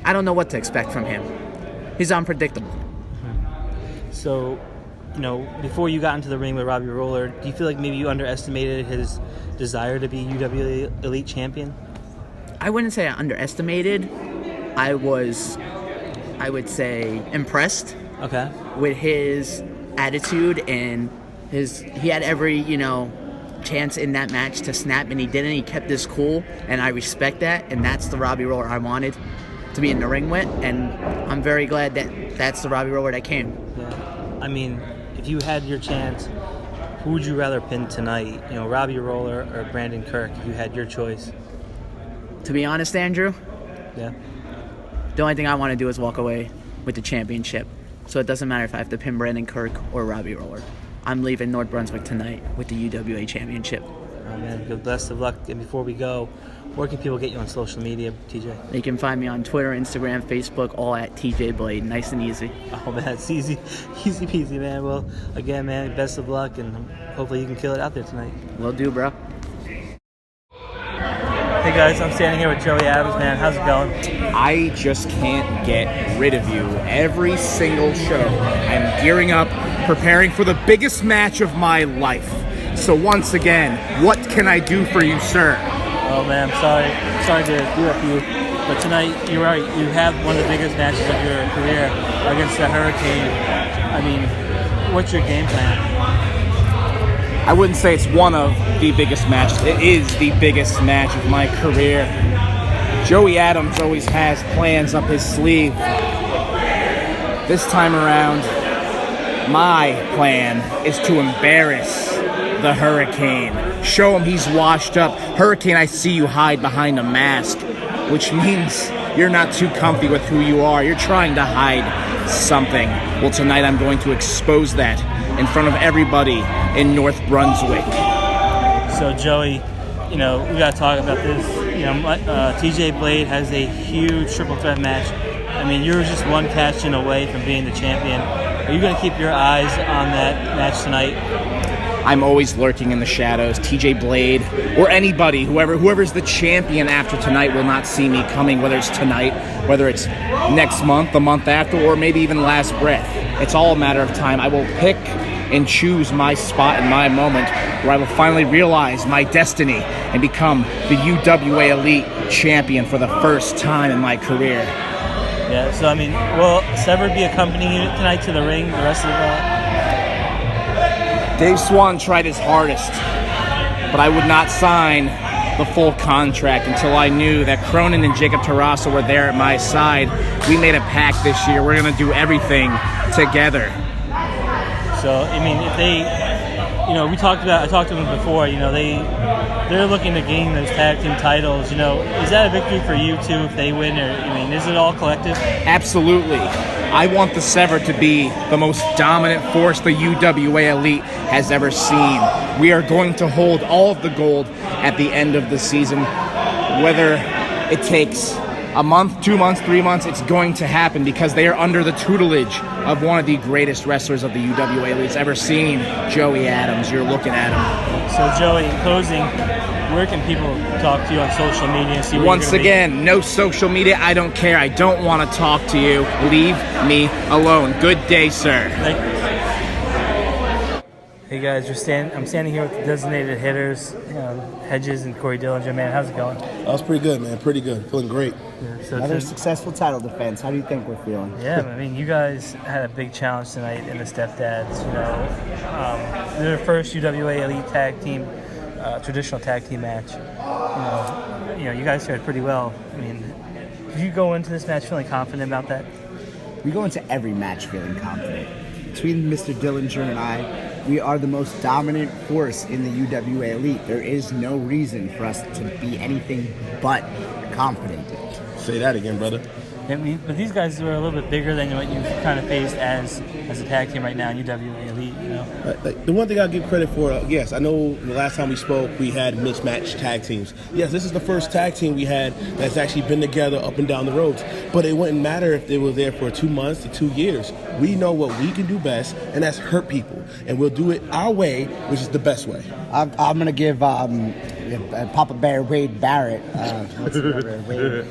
I don't know what to expect from him. He's unpredictable. So, you know, before you got into the ring with Robbie Roller, do you feel like maybe you underestimated his desire to be UWA Elite champion? I wouldn't say I underestimated. I would say, impressed. Okay. With his attitude and he had every, chance in that match to snap, and he didn't. He kept his cool, and I respect that, and that's the Robbie Roller I wanted to be in the ring with, and I'm very glad that that's the Robbie Roller that came. Yeah. I mean, if you had your chance, who would you rather pin tonight? You know, Robbie Roller or Brandon Kirk, if you had your choice? To be honest, Andrew, yeah, the only thing I want to do is walk away with the championship. So it doesn't matter if I have to pin Brandon Kirk or Robbie Roller. I'm leaving North Brunswick tonight with the UWA championship. Oh man, good, best of luck. And before we go, where can people get you on social media, TJ? They can find me on Twitter, Instagram, Facebook, all at TJ Blade. Nice and easy. Oh man, it's easy peasy, man. Well, again, man, best of luck, and hopefully you can kill it out there tonight. Will do, bro. Hey guys, I'm standing here with Joey Adams, man. How's it going? I just can't get rid of you. Every single show, I'm gearing up, preparing for the biggest match of my life. So once again, what can I do for you, sir? Oh man, I'm sorry to do that to you, but tonight, you're right, you have one of the biggest matches of your career against the Hurricane. I mean, what's your game plan? I wouldn't say it's one of the biggest matches. It is the biggest match of my career. Joey Adams always has plans up his sleeve. This time around, my plan is to embarrass the Hurricane. Show him he's washed up. Hurricane, I see you hide behind a mask, which means you're not too comfy with who you are. You're trying to hide something. Well, tonight I'm going to expose that in front of everybody in North Brunswick. So, Joey, we got to talk about this. TJ Blade has a huge triple threat match. I mean, you're just one cash in away from being the champion. Are you going to keep your eyes on that match tonight? I'm always lurking in the shadows. TJ Blade or anybody, whoever's the champion after tonight will not see me coming, whether it's tonight, whether it's next month, the month after, or maybe even last breath. It's all a matter of time. I will pick and choose my spot and my moment where I will finally realize my destiny and become the UWA Elite champion for the first time in my career. Yeah, so I mean, will Sever be accompanying you tonight to the ring the rest of the Dave Swan tried his hardest, but I would not sign the full contract until I knew that Cronin and Jacob Tarasa were there at my side. We made a pact this year. We're going to do everything together. So, I mean, if they, I talked to them before, they're looking to gain those tag team titles, is that a victory for you too if they win, or, is it all collective? Absolutely. I want the Sever to be the most dominant force the UWA Elite has ever seen. We are going to hold all of the gold at the end of the season, whether it takes a month, 2 months, 3 months, it's going to happen because they are under the tutelage of one of the greatest wrestlers of the UWA Elite's ever seen, Joey Adams. You're looking at him. So, Joey, in closing, where can people talk to you on social media and see where Once again, no social media. I don't care. I don't want to talk to you. Leave me alone. Good day, sir. Hey guys, I'm standing here with the designated hitters, Hedges and Corey Dillinger. Man, how's it going? That's pretty good, man. Pretty good. Feeling great. Yeah, so Another successful title defense. How do you think we're feeling? Yeah, I mean, you guys had a big challenge tonight in the Stepdads. They're the first UWA Elite tag team, traditional tag team match. You guys fared pretty well. I mean, did you go into this match feeling confident about that? We go into every match feeling confident. Between Mr. Dillinger and I, we are the most dominant force in the UWA Elite. There is no reason for us to be anything but confident. Say that again, brother. I mean, but these guys are a little bit bigger than what you've kind of faced as a tag team right now in UWA Elite, The one thing I'll give credit for, yes, I know the last time we spoke, we had mismatched tag teams. Yes, this is the first tag team we had that's actually been together up and down the roads. But it wouldn't matter if they were there for 2 months to 2 years. We know what we can do best, and that's hurt people. And we'll do it our way, which is the best way. I'm going to give Papa Bear Wade Barrett, what's his name? Wade.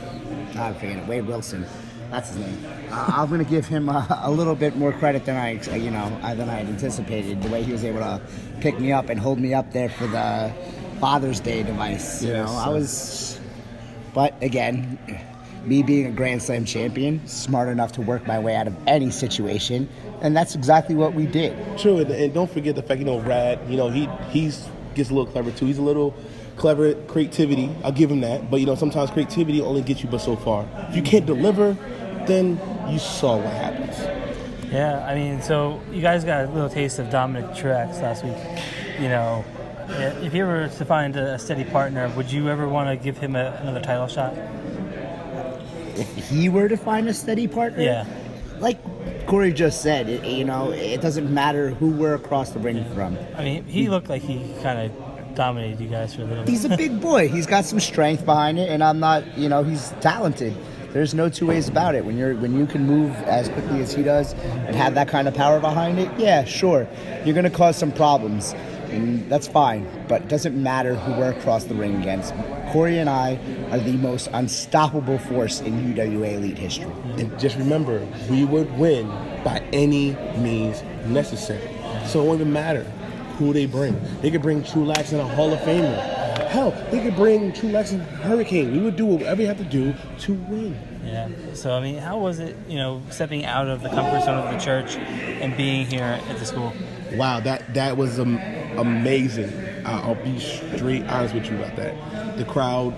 I'm forgetting it. Wade Wilson. That's his name. I'm going to give him a little bit more credit than I had anticipated. The way he was able to pick me up and hold me up there for the Father's Day device. But again, me being a Grand Slam champion, smart enough to work my way out of any situation, and that's exactly what we did. True, and don't forget the fact, Rad, he gets a little clever too. He's a little clever creativity. I'll give him that. But sometimes creativity only gets you but so far. If you can't deliver, then you saw what happens. Yeah, I mean, so you guys got a little taste of Dominic Truex last week. If you were to find a steady partner, would you ever want to give him another title shot? If he were to find a steady partner? Yeah. Like Corey just said, it doesn't matter who we're across the ring from. I mean, he looked like he kind of dominated you guys for a little bit. He's a big boy. He's got some strength behind it, and I'm not, he's talented. There's no two ways about it. When you can move as quickly as he does and have that kind of power behind it, yeah, sure. You're going to cause some problems, and that's fine. But it doesn't matter who we're across the ring against. Corey and I are the most unstoppable force in UWA Elite history. And just remember, we would win by any means necessary. So it won't even matter who they bring. They could bring Trulax in a Hall of Famer. Hell, they could bring Trulax in Hurricane. We would do whatever you have to do to win. Yeah. So, I mean, how was it, stepping out of the comfort zone of the church and being here at the school? Wow, that was amazing. I'll be straight honest with you about that. The crowd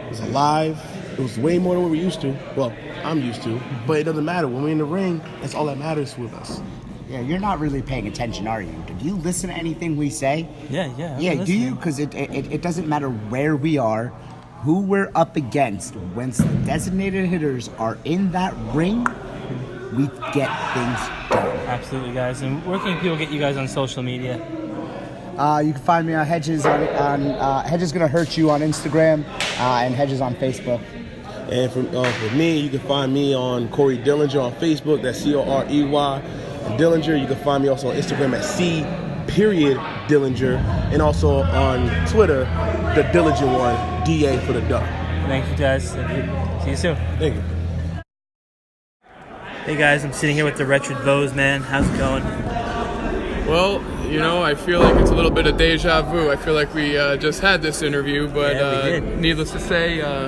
was alive. It was way more than what we're used to. Well, I'm used to. But it doesn't matter. When we're in the ring, that's all that matters with us. Yeah, you're not really paying attention, are you? Do you listen to anything we say? Yeah. Yeah, do you? Because it doesn't matter where we are, who we're up against. Once the designated hitters are in that ring, we get things done. Absolutely, guys. And where can people get you guys on social media? You can find me on Hedges on Hedges Gonna Hurt You on Instagram and Hedges on Facebook. And for me, you can find me on Corey Dillinger on Facebook. That's Corey. Dillinger. You can find me also on Instagram at C.Dillinger, and also on Twitter, the Diligent One, DA for the duck. Thank you, guys. See you soon. Thank you. Hey guys, I'm sitting here with the Wretched Bows, man. How's it going? Well, I feel like it's a little bit of deja vu. I feel like we just had this interview, but Yeah, we did. Needless to say, a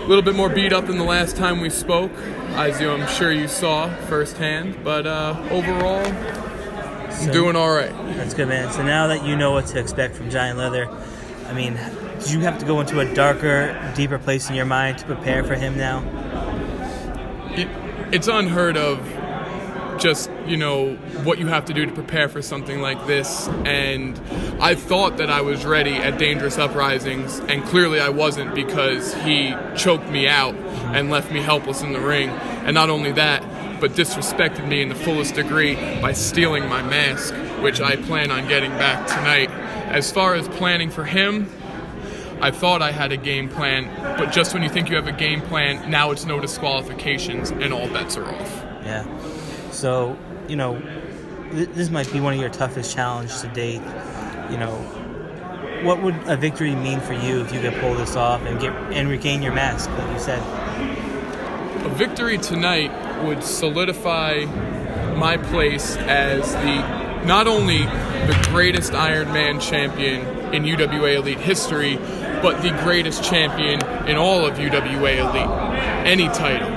little bit more beat up than the last time we spoke, as I'm sure you saw firsthand. But overall, I'm doing all right. That's good, man. So now that you know what to expect from Giant Leather, I mean, did you have to go into a darker, deeper place in your mind to prepare for him now? It's unheard of, just, what you have to do to prepare for something like this. And I thought that I was ready at Dangerous Uprisings, and clearly I wasn't, because he choked me out and left me helpless in the ring. And not only that, but disrespected me in the fullest degree by stealing my mask, which I plan on getting back tonight. As far as planning for him, I thought I had a game plan, but just when you think you have a game plan, now it's no disqualifications and all bets are off. Yeah. So, this might be one of your toughest challenges to date. What would a victory mean for you if you could pull this off and regain your mask, like you said? A victory tonight would solidify my place as not only the greatest Iron Man champion in UWA Elite history, but the greatest champion in all of UWA Elite, any title.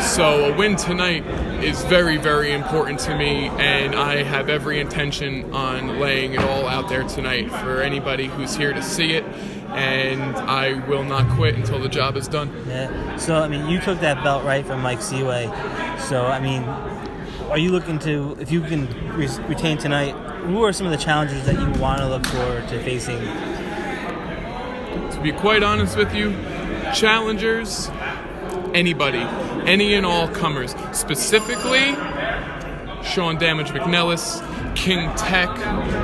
So a win tonight is very, very important to me, and I have every intention on laying it all out there tonight for anybody who's here to see it, and I will not quit until the job is done. Yeah. So, you took that belt right from Mike Seaway. So, are you looking to, if you can retain tonight, who are some of the challengers that you want to look forward to facing? To be quite honest with you, challengers, anybody, any and all comers. Specifically, Sean Damage McNellis, King Tech,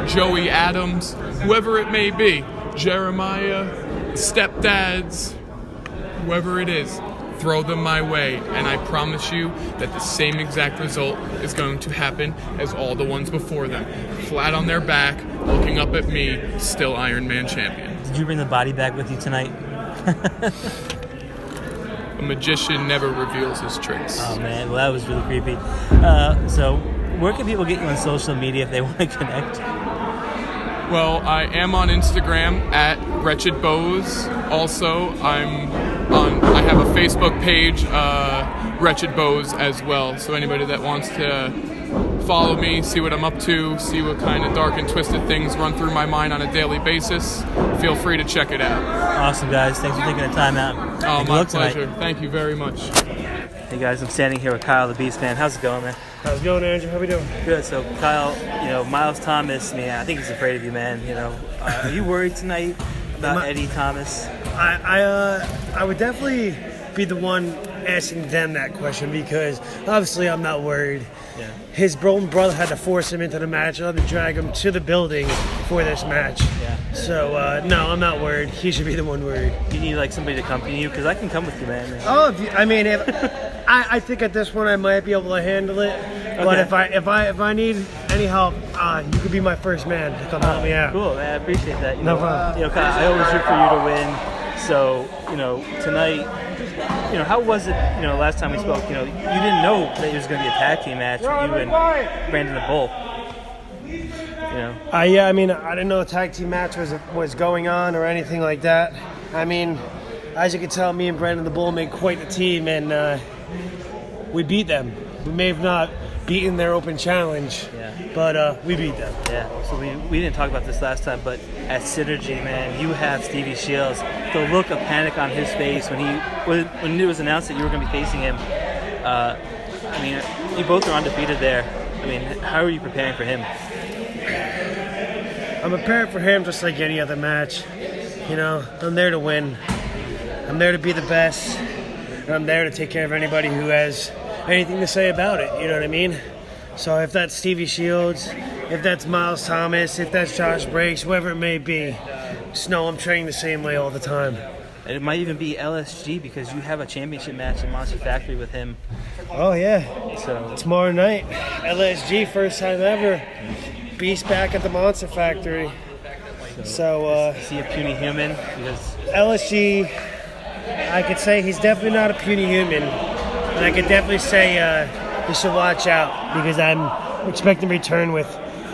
Joey Adams, whoever it may be, Jeremiah, Stepdads, whoever it is, throw them my way, and I promise you that the same exact result is going to happen as all the ones before them. Flat on their back, looking up at me, still Iron Man champion. Did you bring the body bag with you tonight? A magician never reveals his tricks. Oh man, well that was really creepy. So where can people get you on social media if they want to connect? Well, I am on Instagram at Wretched Bows. Also, I have a Facebook page, Wretched Bows as well. So anybody that wants to follow me, see what I'm up to, see what kind of dark and twisted things run through my mind on a daily basis, feel free to check it out. Awesome, guys. Thanks for taking the time out. Oh, my pleasure. Thank you very much. Hey guys, I'm standing here with Kyle the Beast Man. How's it going, man? How's it going, Andrew? How we doing? Good. So Kyle, Miles Thomas, man, I think he's afraid of you, man. Are you worried tonight about Eddie Thomas? I would definitely be the one asking them that question, because obviously I'm not worried. Yeah. His own brother had to force him into the match. I had to drag him to the building for this match. Yeah. So no, I'm not worried. He should be the one worried. You need somebody to accompany you, because I can come with you, man. Oh, I think at this point I might be able to handle it. But if I need any help, you could be my first man to come help me out. Cool, man. I appreciate that. No problem. Kyle, I always root for you to win. So tonight, how was it? Last time we spoke, you didn't know that it was going to be a tag team match with you and Brandon the Bull. I didn't know a tag team match was going on or anything like that. As you can tell, me and Brandon the Bull made quite the team, and we beat them. We may have not beaten their open challenge, but we beat them. Yeah. So we didn't talk about this last time, but at Synergy, man, you have Stevie Shields. The look of panic on his face when it was announced that you were going to be facing him. You both are undefeated there. How are you preparing for him? I'm prepared for him just like any other match. I'm there to win. I'm there to be the best. And I'm there to take care of anybody who has anything to say about it. You know what I mean? So if that's Stevie Shields, if that's Miles Thomas, if that's Josh Briggs, whoever it may be, just know I'm training the same way all the time. It might even be LSG because you have a championship match in Monster Factory with him. Oh yeah. So tomorrow night, LSG, first time ever. Beast back at the Monster Factory. So is he a puny human? Because LSG, I could say he's definitely not a puny human, and I could definitely say he should watch out because I'm expecting to return with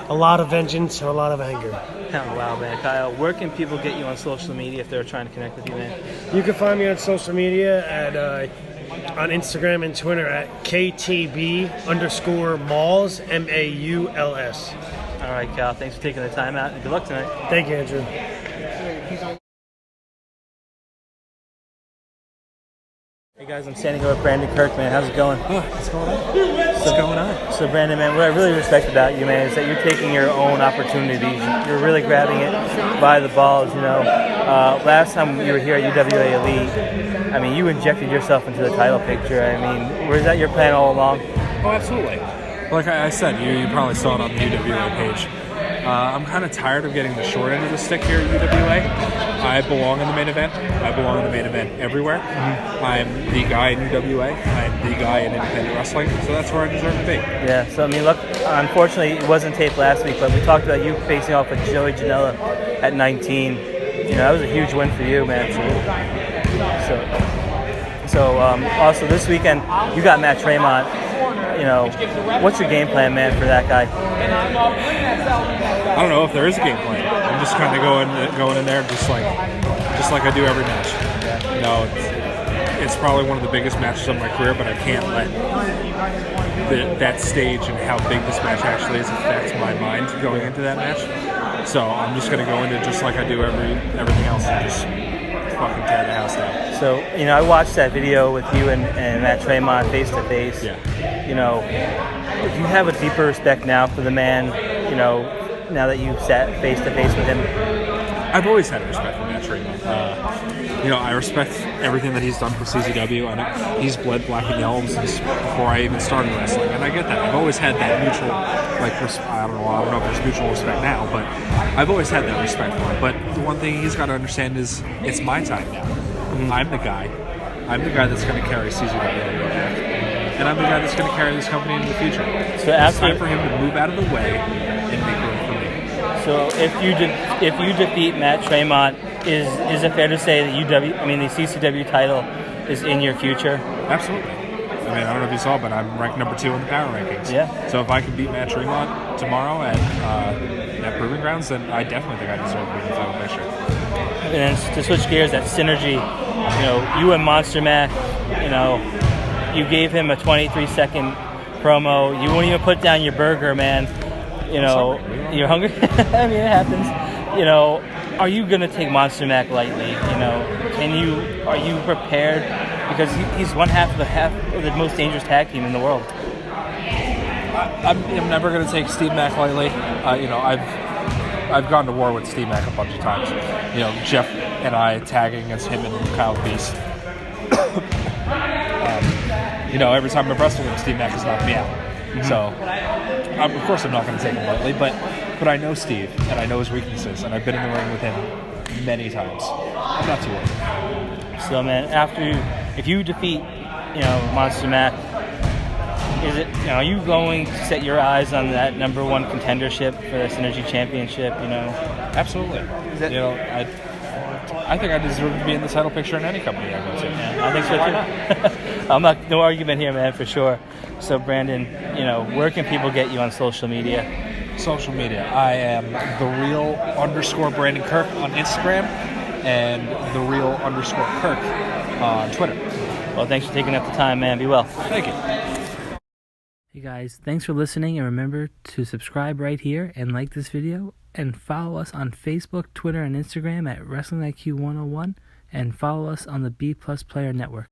a lot of vengeance or a lot of anger. Oh, wow, man. Kyle, where can people get you on social media if they're trying to connect with you, man? You can find me on social media at on Instagram and Twitter at KTB_Mauls, MAULS. All right, Kyle. Thanks for taking the time out, and good luck tonight. Thank you, Andrew. Hey guys, I'm standing here with Brandon Kirk, man. How's it going? What's going on? What's going on? So Brandon, man, what I really respect about you, man, is that you're taking your own opportunities. You're really grabbing it by the balls, you know. Last time you were here at UWA Elite, I mean, you injected yourself into the title picture. I mean, was that your plan all along? Oh, absolutely. Like I said, you probably saw it on the UWA page. I'm kind of tired of getting the short end of the stick here at UWA. I belong in the main event. I belong in the main event everywhere. I'm the guy in UWA. I'm the guy in independent wrestling, so that's where I deserve to be. Yeah, so I mean, look, unfortunately it wasn't taped last week, but we talked about you facing off with Joey Janela at 19. You know, that was a huge win for you, man. So also this weekend, you got Matt Tremont. You know, what's your game plan, man, for that guy? I don't know if there is a game plan. I'm just kind of going in there just like I do every match. You know, it's probably one of the biggest matches of my career, but I can't let that stage and how big this match actually is affect my mind going into that match. So I'm just going to go into just like I do everything else and just fucking tear the house down. So, you know, I watched that video with you and Matt Tremont face to face. Yeah. You know, do you have a deeper respect now for the man, you know, now that you've sat face to face with him? I've always had respect for Matt Tremont. You know, I respect everything that he's done for CZW. I know he's bled black and yellow since before I even started wrestling, and I get that. I've always had that mutual, like, I don't know if there's mutual respect now, but I've always had that respect for him. But the one thing he's got to understand is it's my time now. I'm the guy. I'm the guy that's going to carry CZW back, and I'm the guy that's going to carry this company into the future. So it's time for him to move out of the way and make room for me. So if you defeat Matt Tremont, is it fair to say that the CCW title is in your future? Absolutely. I mean, I don't know if you saw, but I'm ranked number 2 in the power rankings. Yeah. So if I can beat Matt Tremont tomorrow at Proving Grounds, then I definitely think I deserve to be in the title picture. And then to switch gears, that synergy, you know, you and Monster Mac, you know, you gave him a 23-second promo. You won't even put down your burger, man. You know, you're hungry. I mean, it happens. You know, are you gonna take Monster Mac lightly? You know, are you prepared? Because he's one half of the most dangerous tag team in the world. I'm never gonna take Steve Mac lightly. You know, I've gone to war with Steve Mac a bunch of times. You know, Jeff and I tagging against him and Kyle Beast. You know, every time I've wrestled him, Steve Mac has knocked me out. So, of course I'm not going to take him lightly, but I know Steve, and I know his weaknesses, and I've been in the ring with him many times. I'm not too worried. So, man, if you defeat, you know, Monster Mac, are you going to set your eyes on that number 1 contendership for the Synergy Championship? You know, absolutely. You know, I think I deserve to be in the title picture in any company I go to. Yeah, I think so too. No argument here, man, for sure. So, Brandon, you know, where can people get you on social media? Social media. I am the real _Brandon Kirk on Instagram and the real _Kirk on Twitter. Well, thanks for taking up the time, man. Be well. Thank you. Hey guys, thanks for listening, and remember to subscribe right here and like this video, and follow us on Facebook, Twitter, and Instagram at WrestlingIQ101, and follow us on the B+ Player Network.